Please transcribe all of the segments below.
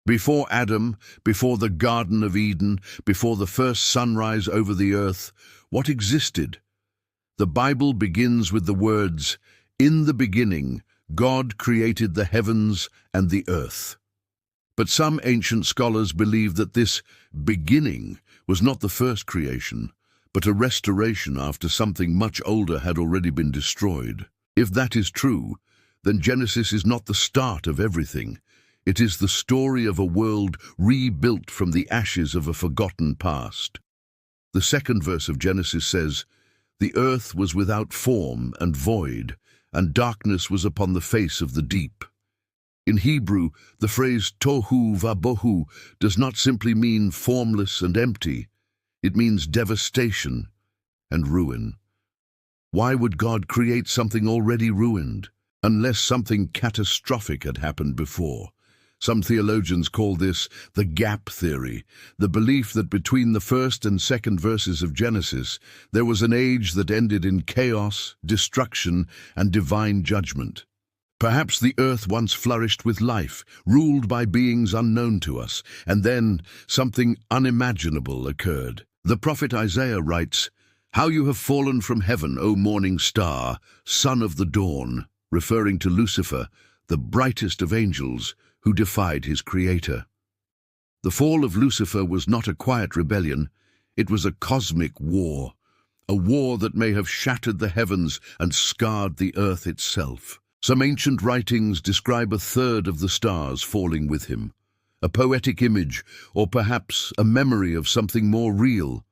Before Adam, before the Garden of Eden, before the first sunrise over the earth, what existed? The Bible begins with the words, "In the beginning, God created the heavens and the earth." But some ancient scholars believe that this beginning was not the first creation, but a restoration after something much older had already been destroyed. If that is true, then Genesis is not the start of everything. It is the story of a world rebuilt from the ashes of a forgotten past. The second verse of Genesis says, "The earth was without form and void, and darkness was upon the face of the deep." In Hebrew, the phrase tohu vabohu does not simply mean formless and empty. It means devastation and ruin. Why would God create something already ruined, unless something catastrophic had happened before? Some theologians call this the gap theory, the belief that between the first and second verses of Genesis, there was an age that ended in chaos, destruction, and divine judgment. Perhaps the earth once flourished with life, ruled by beings unknown to us, and then something unimaginable occurred. The prophet Isaiah writes, "How you have fallen from heaven, O morning star, son of the dawn," referring to Lucifer, the brightest of angels, who defied his creator. The fall of Lucifer was not a quiet rebellion, it was a cosmic war, a war that may have shattered the heavens and scarred the earth itself. Some ancient writings describe a third of the stars falling with him, a poetic image, or perhaps a memory of something more real,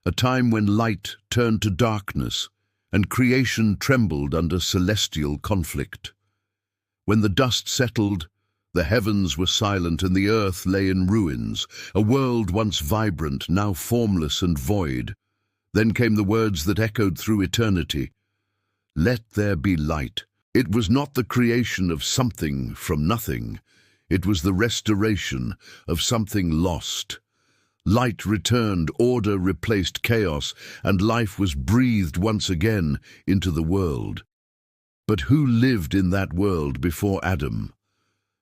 a time when light turned to darkness and creation trembled under celestial conflict. When the dust settled, the heavens were silent and the earth lay in ruins, a world once vibrant, now formless and void. Then came the words that echoed through eternity, "Let there be light." It was not the creation of something from nothing. It was the restoration of something lost. Light returned, order replaced chaos, and life was breathed once again into the world. But who lived in that world before Adam?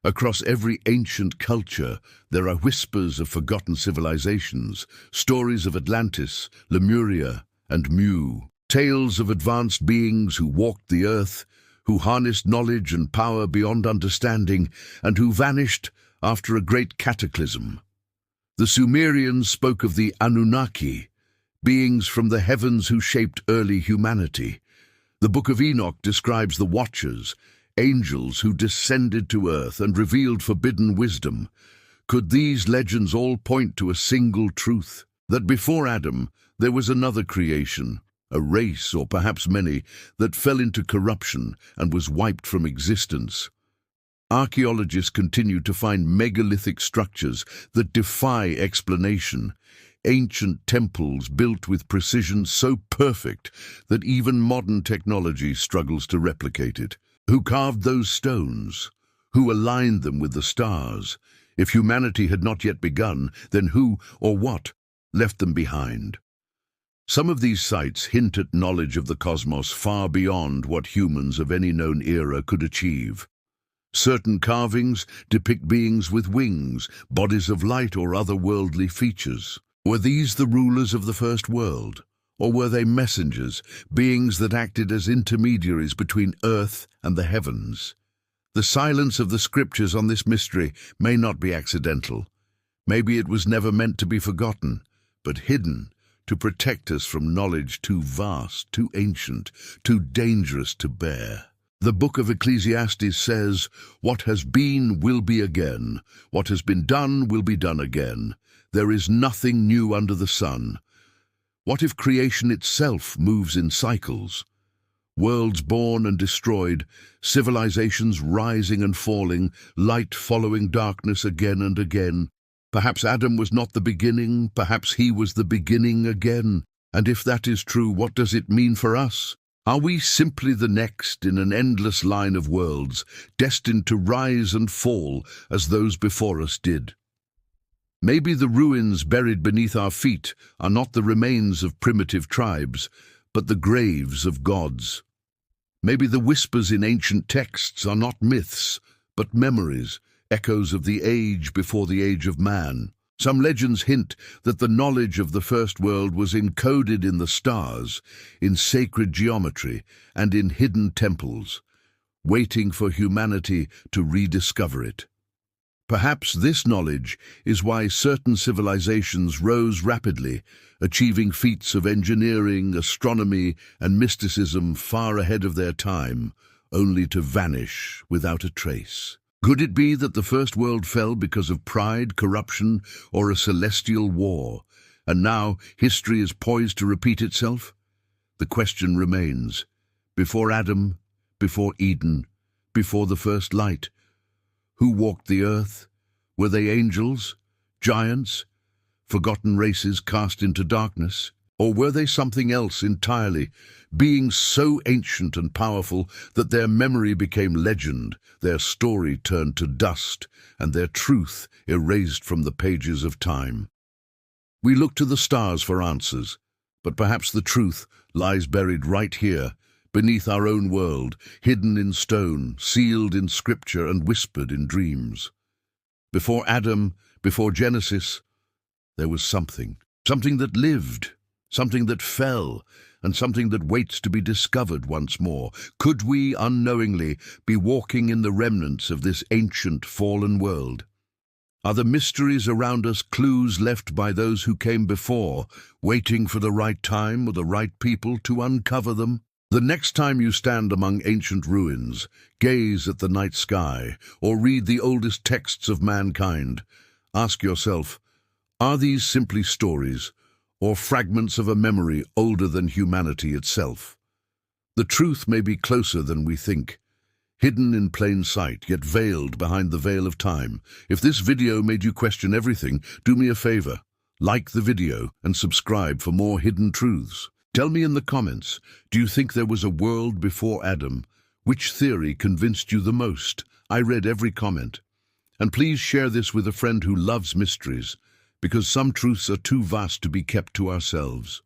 Across every ancient culture, there are whispers of forgotten civilizations, stories of Atlantis, Lemuria, and Mu, tales of advanced beings who walked the earth, who harnessed knowledge and power beyond understanding, and who vanished after a great cataclysm. The Sumerians spoke of the Anunnaki, beings from the heavens who shaped early humanity. The Book of Enoch describes the Watchers, angels who descended to earth and revealed forbidden wisdom. Could these legends all point to a single truth? That before Adam, there was another creation, a race, or perhaps many, that fell into corruption and was wiped from existence. Archaeologists continue to find megalithic structures that defy explanation, ancient temples built with precision so perfect that even modern technology struggles to replicate it. Who carved those stones? Who aligned them with the stars? If humanity had not yet begun, then who or what left them behind? Some of these sites hint at knowledge of the cosmos far beyond what humans of any known era could achieve. Certain carvings depict beings with wings, bodies of light, or other worldly features. Were these the rulers of the first world? Or were they messengers, beings that acted as intermediaries between earth and the heavens? The silence of the scriptures on this mystery may not be accidental. Maybe it was never meant to be forgotten, but hidden to protect us from knowledge too vast, too ancient, too dangerous to bear. The book of Ecclesiastes says, "What has been will be again. What has been done will be done again. There is nothing new under the sun." What if creation itself moves in cycles? Worlds born and destroyed, civilizations rising and falling, light following darkness again and again. Perhaps Adam was not the beginning, perhaps he was the beginning again. And if that is true, what does it mean for us? Are we simply the next in an endless line of worlds, destined to rise and fall as those before us did? Maybe the ruins buried beneath our feet are not the remains of primitive tribes, but the graves of gods. Maybe the whispers in ancient texts are not myths, but memories, echoes of the age before the age of man. Some legends hint that the knowledge of the first world was encoded in the stars, in sacred geometry, and in hidden temples, waiting for humanity to rediscover it. Perhaps this knowledge is why certain civilizations rose rapidly, achieving feats of engineering, astronomy, and mysticism far ahead of their time, only to vanish without a trace. Could it be that the first world fell because of pride, corruption, or a celestial war, and now history is poised to repeat itself? The question remains: before Adam, before Eden, before the first light, who walked the earth? Were they angels, giants, forgotten races cast into darkness? Or were they something else entirely, beings so ancient and powerful that their memory became legend, their story turned to dust, and their truth erased from the pages of time? We look to the stars for answers, but perhaps the truth lies buried right here, beneath our own world, hidden in stone, sealed in scripture, and whispered in dreams. Before Adam, before Genesis, there was something that lived, something that fell, and something that waits to be discovered once more. Could we, unknowingly, be walking in the remnants of this ancient, fallen world? Are the mysteries around us clues left by those who came before, waiting for the right time or the right people to uncover them? The next time you stand among ancient ruins, gaze at the night sky, or read the oldest texts of mankind, ask yourself, are these simply stories, or fragments of a memory older than humanity itself? The truth may be closer than we think, hidden in plain sight, yet veiled behind the veil of time. If this video made you question everything, do me a favor, like the video and subscribe for more hidden truths. Tell me in the comments, do you think there was a world before Adam? Which theory convinced you the most? I read every comment. And please share this with a friend who loves mysteries, because some truths are too vast to be kept to ourselves.